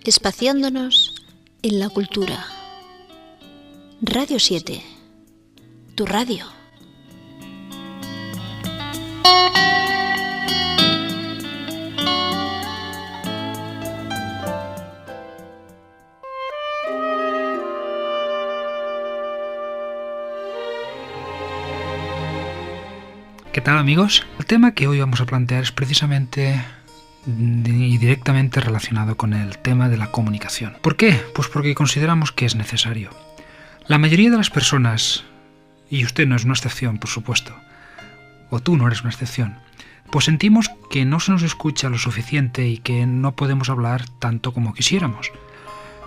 Espaciándonos en la cultura. Radio 7, tu radio. ¿Qué tal, amigos? El tema que hoy vamos a plantear es precisamente y directamente relacionado con el tema de la comunicación. ¿Por qué? Pues porque consideramos que es necesario. La mayoría de las personas, y usted no es una excepción, por supuesto, o tú no eres una excepción, pues sentimos que no se nos escucha lo suficiente y que no podemos hablar tanto como quisiéramos.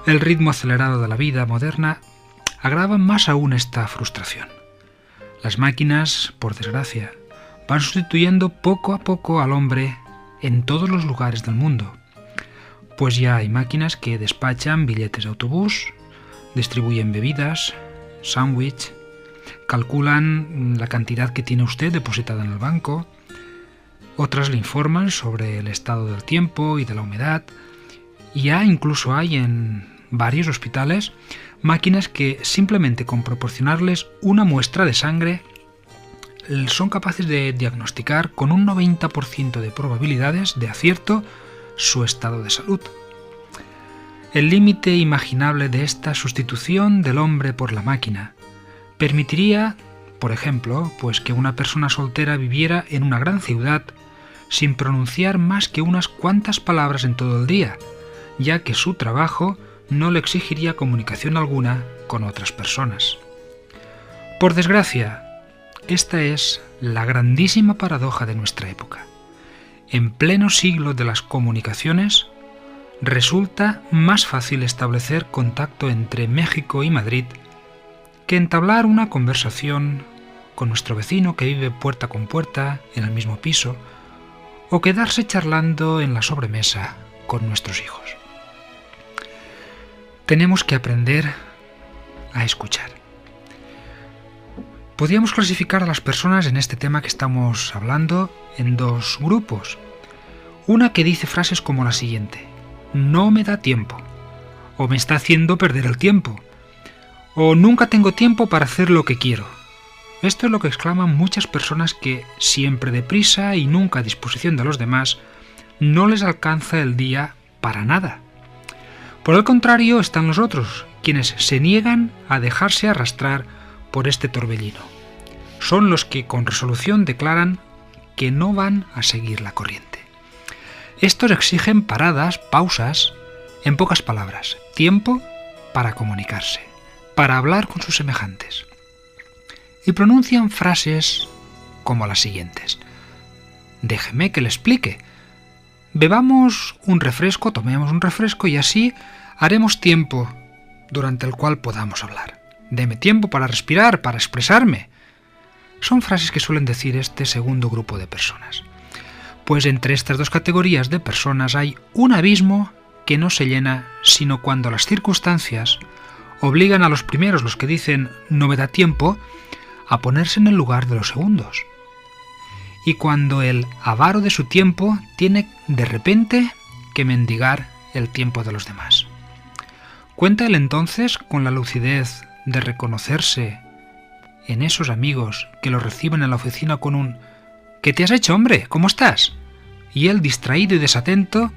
El ritmo acelerado de la vida moderna agrava más aún esta frustración. Las máquinas, por desgracia, van sustituyendo poco a poco al hombre en todos los lugares del mundo, pues ya hay máquinas que despachan billetes de autobús, distribuyen bebidas, sándwich, calculan la cantidad que tiene usted depositada en el banco, otras le informan sobre el estado del tiempo y de la humedad, y ya incluso hay en varios hospitales máquinas que simplemente con proporcionarles una muestra de sangre son capaces de diagnosticar con un 90% de probabilidades de acierto su estado de salud. El límite imaginable de esta sustitución del hombre por la máquina permitiría, por ejemplo, pues que una persona soltera viviera en una gran ciudad sin pronunciar más que unas cuantas palabras en todo el día, ya que su trabajo no le exigiría comunicación alguna con otras personas. Por desgracia, esta es la grandísima paradoja de nuestra época. En pleno siglo de las comunicaciones, resulta más fácil establecer contacto entre México y Madrid que entablar una conversación con nuestro vecino que vive puerta con puerta en el mismo piso o quedarse charlando en la sobremesa con nuestros hijos. Tenemos que aprender a escuchar. Podríamos clasificar a las personas en este tema que estamos hablando en dos grupos. Una que dice frases como la siguiente: no me da tiempo, o me está haciendo perder el tiempo, o nunca tengo tiempo para hacer lo que quiero. Esto es lo que exclaman muchas personas que, siempre deprisa y nunca a disposición de los demás, no les alcanza el día para nada. Por el contrario están los otros, quienes se niegan a dejarse arrastrar por este torbellino. Son los que con resolución declaran que no van a seguir la corriente. Estos exigen paradas, pausas, en pocas palabras, tiempo para comunicarse, para hablar con sus semejantes. Y pronuncian frases como las siguientes: déjeme que le explique. Bebamos un refresco, tomemos un refresco y así haremos tiempo durante el cual podamos hablar. Deme tiempo para respirar, para expresarme. Son frases que suelen decir este segundo grupo de personas. Pues entre estas dos categorías de personas hay un abismo que no se llena sino cuando las circunstancias obligan a los primeros, los que dicen no me da tiempo, a ponerse en el lugar de los segundos. Y cuando el avaro de su tiempo tiene de repente que mendigar el tiempo de los demás. ¿Cuenta él entonces con la lucidez de reconocerse en esos amigos que lo reciben en la oficina con un ¿qué te has hecho, hombre? ¿Cómo estás? Y él, distraído y desatento,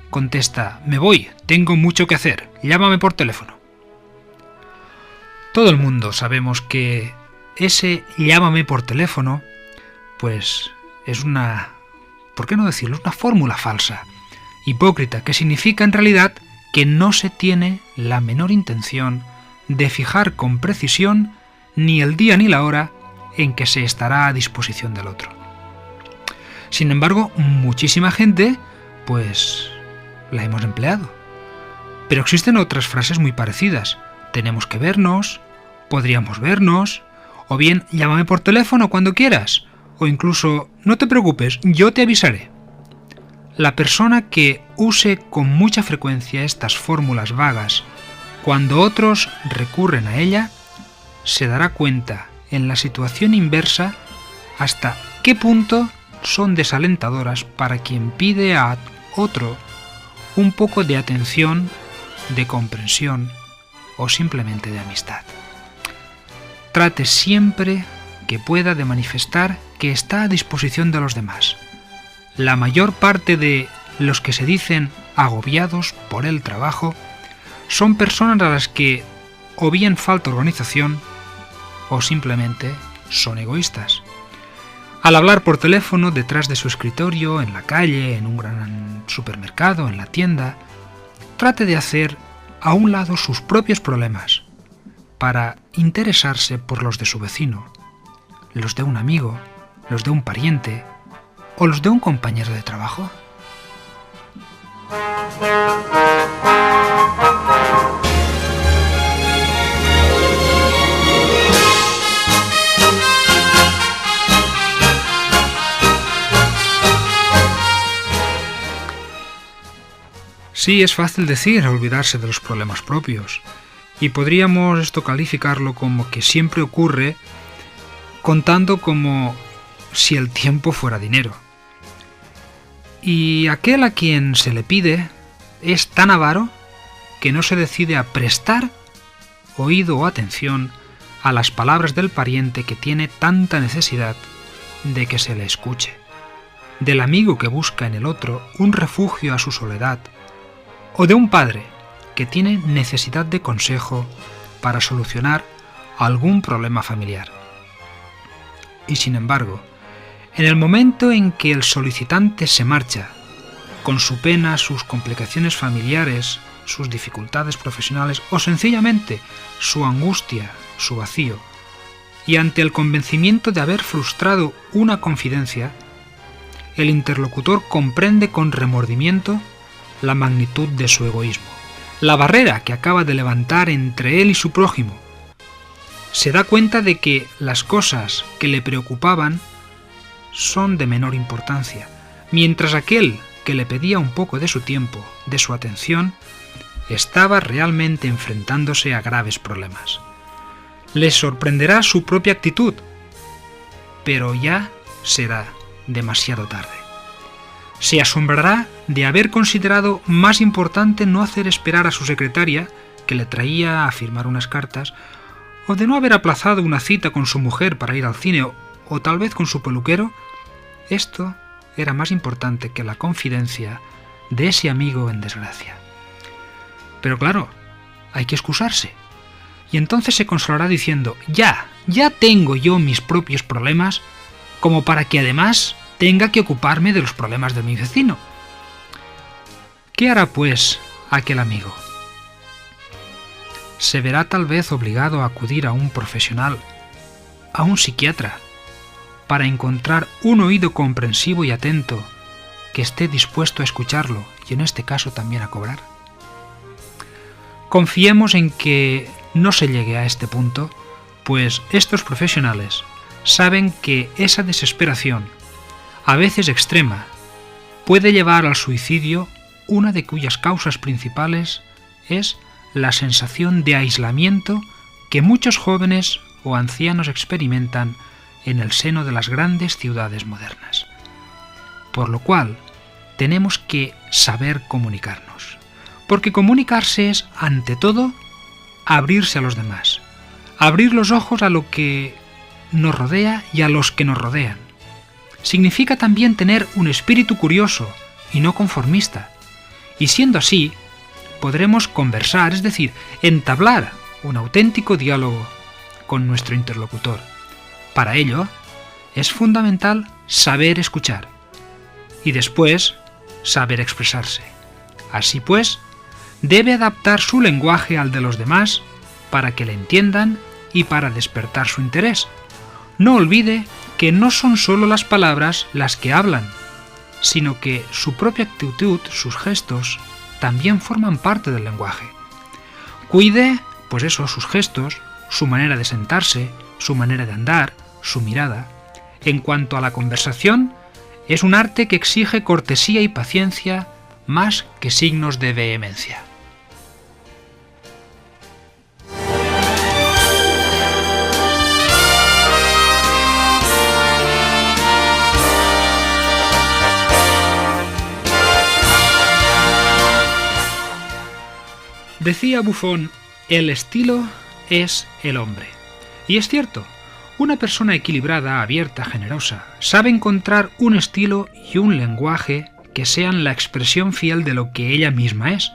contesta: me voy, tengo mucho que hacer, llámame por teléfono. Todo el mundo sabemos que ese llámame por teléfono, pues es una, ¿por qué no decirlo?, es una fórmula falsa, hipócrita, que significa en realidad que no se tiene la menor intención de fijar con precisión ni el día ni la hora en que se estará a disposición del otro. Sin embargo, muchísima gente, pues, la hemos empleado. Pero existen otras frases muy parecidas. Tenemos que vernos, podríamos vernos, o bien llámame por teléfono cuando quieras, o incluso no te preocupes, yo te avisaré. La persona que use con mucha frecuencia estas fórmulas vagas cuando otros recurren a ella, se dará cuenta en la situación inversa hasta qué punto son desalentadoras para quien pide a otro un poco de atención de comprensión o simplemente de amistad. Trate siempre que pueda de manifestar que está a disposición de los demás. La mayor parte de los que se dicen agobiados por el trabajo son personas a las que o bien falta organización o simplemente son egoístas. Al hablar por teléfono detrás de su escritorio, en la calle, en un gran supermercado, en la tienda, trate de hacer a un lado sus propios problemas para interesarse por los de su vecino, los de un amigo, los de un pariente o los de un compañero de trabajo. Sí, es fácil decir olvidarse de los problemas propios, y podríamos esto calificarlo como que siempre ocurre contando como si el tiempo fuera dinero. Y aquel a quien se le pide es tan avaro que no se decide a prestar oído o atención a las palabras del pariente que tiene tanta necesidad de que se le escuche, del amigo que busca en el otro un refugio a su soledad, o de un padre que tiene necesidad de consejo para solucionar algún problema familiar. Y sin embargo, en el momento en que el solicitante se marcha, con su pena, sus complicaciones familiares, sus dificultades profesionales o sencillamente su angustia, su vacío, y ante el convencimiento de haber frustrado una confidencia, el interlocutor comprende con remordimiento la magnitud de su egoísmo, la barrera que acaba de levantar entre él y su prójimo. Se da cuenta de que las cosas que le preocupaban son de menor importancia, mientras aquel que le pedía un poco de su tiempo, de su atención, estaba realmente enfrentándose a graves problemas. Les sorprenderá su propia actitud, pero ya será demasiado tarde. Se asombrará de haber considerado más importante no hacer esperar a su secretaria, que le traía a firmar unas cartas, o de no haber aplazado una cita con su mujer para ir al cine, o tal vez con su peluquero. Esto era más importante que la confidencia de ese amigo en desgracia. Pero claro, hay que excusarse. Y entonces se consolará diciendo, ya tengo yo mis propios problemas, como para que además tenga que ocuparme de los problemas de mi vecino. ¿Qué hará pues aquel amigo? Se verá tal vez obligado a acudir a un profesional, a un psiquiatra, para encontrar un oído comprensivo y atento que esté dispuesto a escucharlo y en este caso también a cobrar. Confiemos en que no se llegue a este punto, pues estos profesionales saben que esa desesperación, a veces extrema, puede llevar al suicidio, una de cuyas causas principales es la sensación de aislamiento que muchos jóvenes o ancianos experimentan en el seno de las grandes ciudades modernas. Por lo cual, tenemos que saber comunicarnos, porque comunicarse es, ante todo, abrirse a los demás, abrir los ojos a lo que nos rodea y a los que nos rodean. Significa también tener un espíritu curioso y no conformista, y siendo así, podremos conversar, es decir, entablar un auténtico diálogo con nuestro interlocutor. Para ello, es fundamental saber escuchar y después saber expresarse. Así pues, debe adaptar su lenguaje al de los demás para que le entiendan y para despertar su interés. No olvide que no son solo las palabras las que hablan, sino que su propia actitud, sus gestos, también forman parte del lenguaje. Cuide, pues eso, sus gestos, su manera de sentarse, su manera de andar, su mirada. En cuanto a la conversación, es un arte que exige cortesía y paciencia más que signos de vehemencia. Decía Buffon, el estilo es el hombre. Y es cierto, una persona equilibrada, abierta, generosa, sabe encontrar un estilo y un lenguaje que sean la expresión fiel de lo que ella misma es.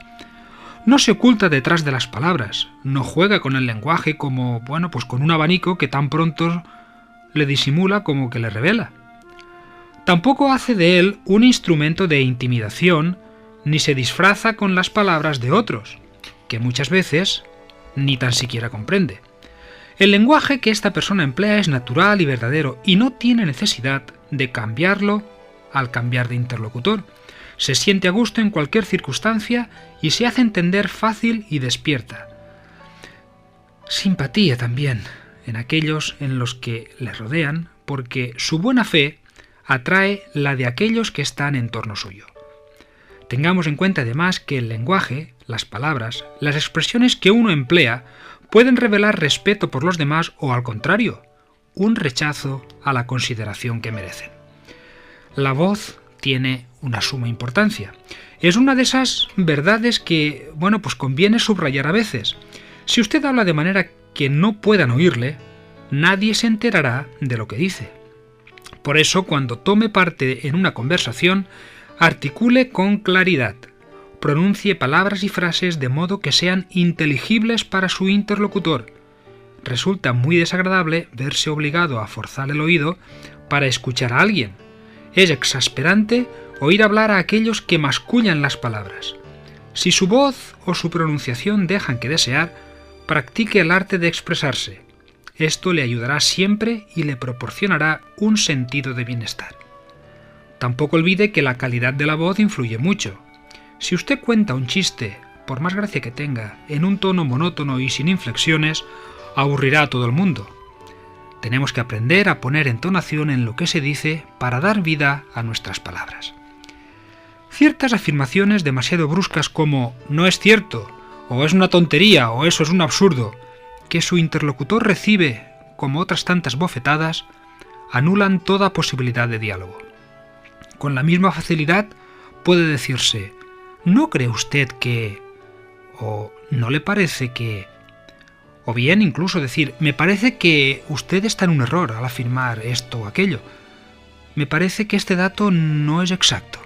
No se oculta detrás de las palabras, no juega con el lenguaje como, pues con un abanico que tan pronto le disimula como que le revela. Tampoco hace de él un instrumento de intimidación, ni se disfraza con las palabras de otros, que muchas veces ni tan siquiera comprende. El lenguaje que esta persona emplea es natural y verdadero y no tiene necesidad de cambiarlo al cambiar de interlocutor. Se siente a gusto en cualquier circunstancia y se hace entender fácil y despierta. Simpatía también en aquellos en los que le rodean, porque su buena fe atrae la de aquellos que están en torno suyo. Tengamos en cuenta además que el lenguaje, las palabras, las expresiones que uno emplea pueden revelar respeto por los demás o, al contrario, un rechazo a la consideración que merecen. La voz tiene una suma importancia. Es una de esas verdades que, pues conviene subrayar a veces. Si usted habla de manera que no puedan oírle, nadie se enterará de lo que dice. Por eso, cuando tome parte en una conversación, articule con claridad, pronuncie palabras y frases de modo que sean inteligibles para su interlocutor. Resulta muy desagradable verse obligado a forzar el oído para escuchar a alguien. Es exasperante oír hablar a aquellos que mascullan las palabras. Si su voz o su pronunciación dejan que desear, practique el arte de expresarse. Esto le ayudará siempre y le proporcionará un sentido de bienestar. Tampoco olvide que la calidad de la voz influye mucho. Si usted cuenta un chiste, por más gracia que tenga, en un tono monótono y sin inflexiones, aburrirá a todo el mundo. Tenemos que aprender a poner entonación en lo que se dice para dar vida a nuestras palabras. Ciertas afirmaciones demasiado bruscas como «no es cierto», o «es una tontería» o «eso es un absurdo», que su interlocutor recibe como otras tantas bofetadas, anulan toda posibilidad de diálogo. Con la misma facilidad puede decirse «¿no cree usted que...?» o «¿no le parece que...?» O bien incluso decir «me parece que usted está en un error al afirmar esto o aquello. Me parece que este dato no es exacto».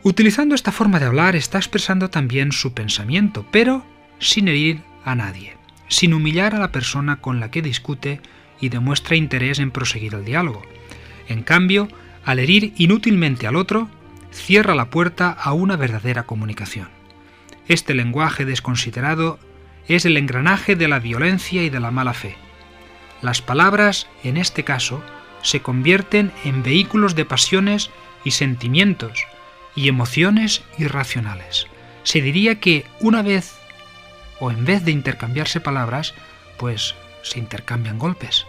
Utilizando esta forma de hablar está expresando también su pensamiento, pero sin herir a nadie, sin humillar a la persona con la que discute y demuestra interés en proseguir el diálogo. En cambio, al herir inútilmente al otro, cierra la puerta a una verdadera comunicación. Este lenguaje desconsiderado es el engranaje de la violencia y de la mala fe. Las palabras, en este caso, se convierten en vehículos de pasiones y sentimientos y emociones irracionales. Se diría que una vez, o en vez de intercambiarse palabras, pues se intercambian golpes.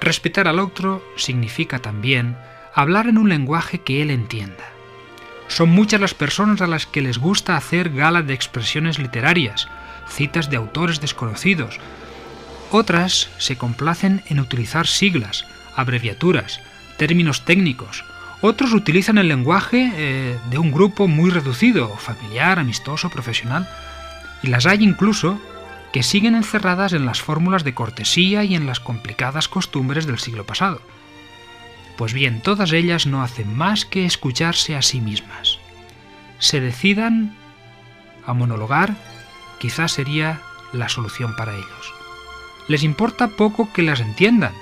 Respetar al otro significa también hablar en un lenguaje que él entienda. Son muchas las personas a las que les gusta hacer gala de expresiones literarias, citas de autores desconocidos. Otras se complacen en utilizar siglas, abreviaturas, términos técnicos. Otros utilizan el lenguaje de un grupo muy reducido, familiar, amistoso, profesional. Y las hay incluso que siguen encerradas en las fórmulas de cortesía y en las complicadas costumbres del siglo pasado. Pues bien, todas ellas no hacen más que escucharse a sí mismas. Se decidan a monologar, quizás sería la solución para ellos. Les importa poco que las entiendan.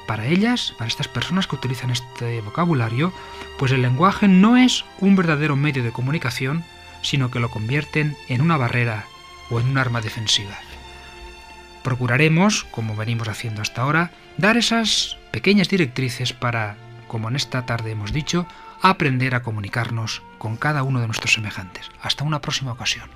Para ellas, para estas personas que utilizan este vocabulario, pues el lenguaje no es un verdadero medio de comunicación, sino que lo convierten en una barrera o en un arma defensiva. Procuraremos, como venimos haciendo hasta ahora, dar esas pequeñas directrices para, como en esta tarde hemos dicho, aprender a comunicarnos con cada uno de nuestros semejantes. Hasta una próxima ocasión.